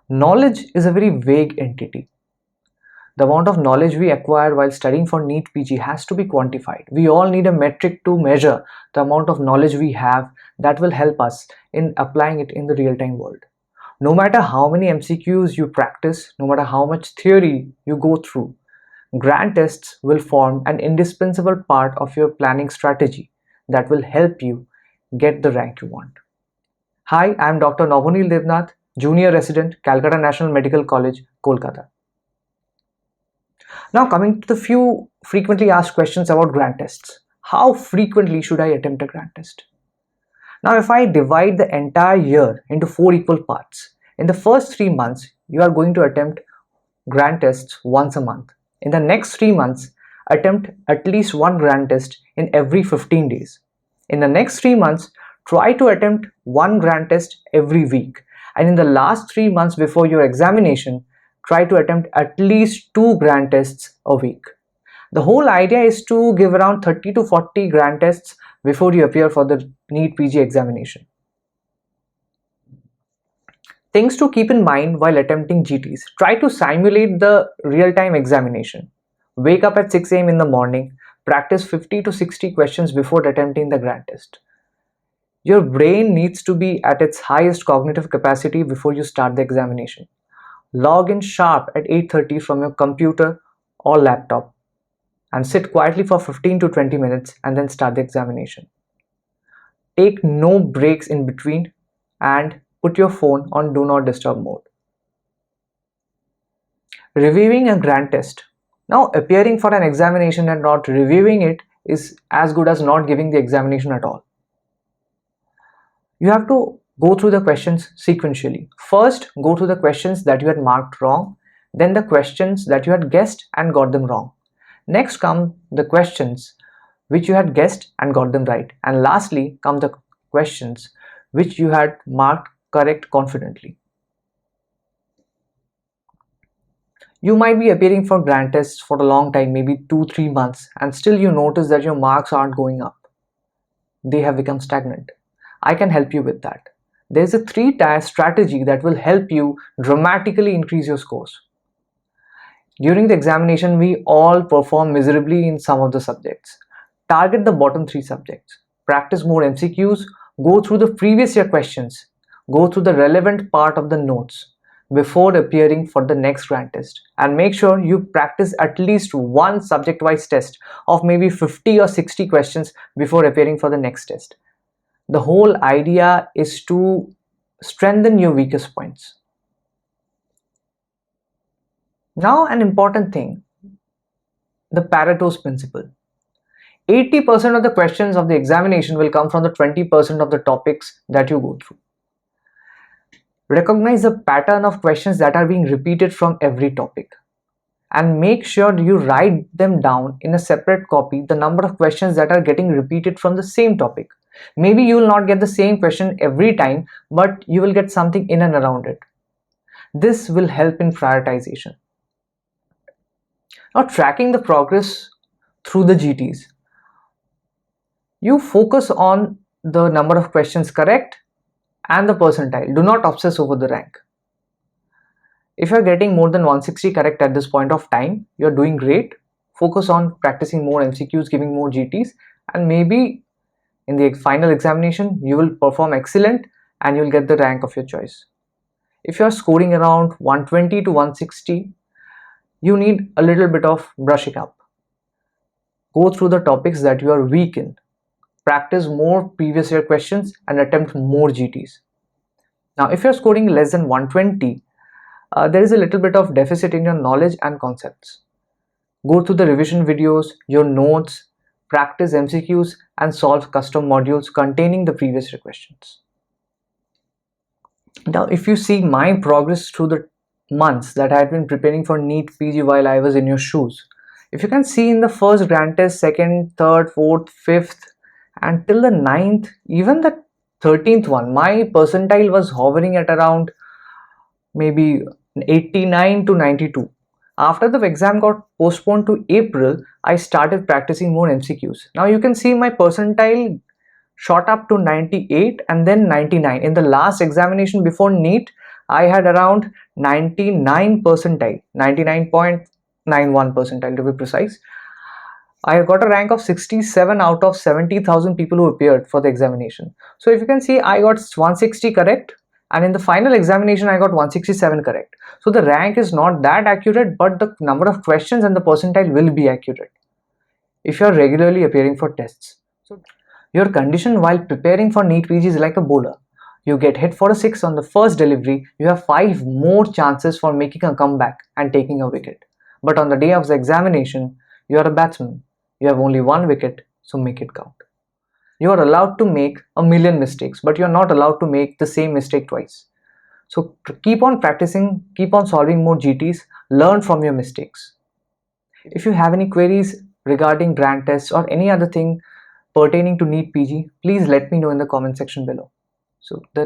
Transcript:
Knowledge is a very vague entity. The amount of knowledge we acquire while studying for NEET PG has to be quantified. We all need a metric to measure the amount of knowledge we have that will help us in applying it in the real-time world. No matter how many MCQs you practice, no matter how much theory you go through, grant tests will form an indispensable part of your planning strategy that will help you get the rank you want. Hi, I am Dr. Navoneel Debnath, Junior Resident, Calcutta National Medical College, Kolkata. Now coming to the few frequently asked questions about grant tests. How frequently should I attempt a grant test? Now if I divide the entire year into 4 equal parts, in the first 3 months you are going to attempt grant tests once a month. In the next 3 months, attempt at least one grant test in every 15 days. In the next 3 months, try to attempt one grant test every week. And in the last 3 months before your examination, try to attempt at least 2 grant tests a week. The whole idea is to give around 30 to 40 grant tests before you appear for the NEET PG examination. Things to keep in mind while attempting GTs. Try to simulate the real-time examination. Wake up at 6 AM in the morning. Practice 50 to 60 questions before attempting the grant test. Your brain needs to be at its highest cognitive capacity before you start the examination. Log in sharp at 8:30 from your computer or laptop and sit quietly for 15 to 20 minutes and then start the examination. Take no breaks in between and put your phone on do not disturb mode. Reviewing a grant test. Now, appearing for an examination and not reviewing it is as good as not giving the examination at all. You have to go through the questions sequentially. First, go through the questions that you had marked wrong, then the questions that you had guessed and got them wrong. Next come the questions which you had guessed and got them right. And lastly come the questions which you had marked correct confidently. You might be appearing for grant tests for a long time, maybe 2-3 months, and still you notice that your marks aren't going up. They have become stagnant. I can help you with that. There's a 3-tier strategy that will help you dramatically increase your scores. During the examination, we all perform miserably in some of the subjects. Target the bottom 3 subjects. Practice more MCQs. Go through the previous year questions. Go through the relevant part of the notes before appearing for the next grant test, and make sure you practice at least one subject-wise test of maybe 50 or 60 questions before appearing for the next test. The whole idea is to strengthen your weakest points. Now, an important thing, the Paretos Principle. 80% of the questions of the examination will come from the 20% of the topics that you go through. Recognize the pattern of questions that are being repeated from every topic and make sure you write them down in a separate copy, the number of questions that are getting repeated from the same topic. Maybe you will not get the same question every time, but you will get something in and around it. This will help in prioritization. Now, tracking the progress through the GTs. You focus on the number of questions correct and the percentile. Do not obsess over the rank. If you are getting more than 160 correct at this point of time, you are doing great. Focus on practicing more MCQs, giving more GTs, and maybe in the final examination you will perform excellent and you will get the rank of your choice. If you are scoring around 120 to 160, you need a little bit of brushing up. Go through the topics that you are weak in. Practice more previous year questions and attempt more GTs. Now, if you're scoring less than 120, there is a little bit of deficit in your knowledge and concepts. Go through the revision videos, your notes, practice MCQs, and solve custom modules containing the previous year questions. Now, if you see my progress through the months that I had been preparing for NEET PG while I was in your shoes, if you can see in the first grant test, second, third, fourth, fifth, until the 9th, even the 13th one, my percentile was hovering at around maybe 89 to 92. After the exam got postponed to April, I started practicing more MCQs. Now you can see my percentile shot up to 98 and then 99. In the last examination before NEET, I had around 99 percentile, 99.91 percentile to be precise. I got a rank of 67 out of 70,000 people who appeared for the examination. So if you can see, I got 160 correct, and in the final examination I got 167 correct. So the rank is not that accurate, but the number of questions and the percentile will be accurate if you are regularly appearing for tests. So your condition while preparing for NEET PG is like a bowler. You get hit for a 6 on the first delivery, you have 5 more chances for making a comeback and taking a wicket. But on the day of the examination, you are a batsman. You have only 1 wicket, so make it count. You are allowed to make a million mistakes, but you are not allowed to make the same mistake twice. So keep on practicing, keep on solving more GTs, learn from your mistakes. If you have any queries regarding grant tests or any other thing pertaining to NEET PG, please let me know in the comment section below. So that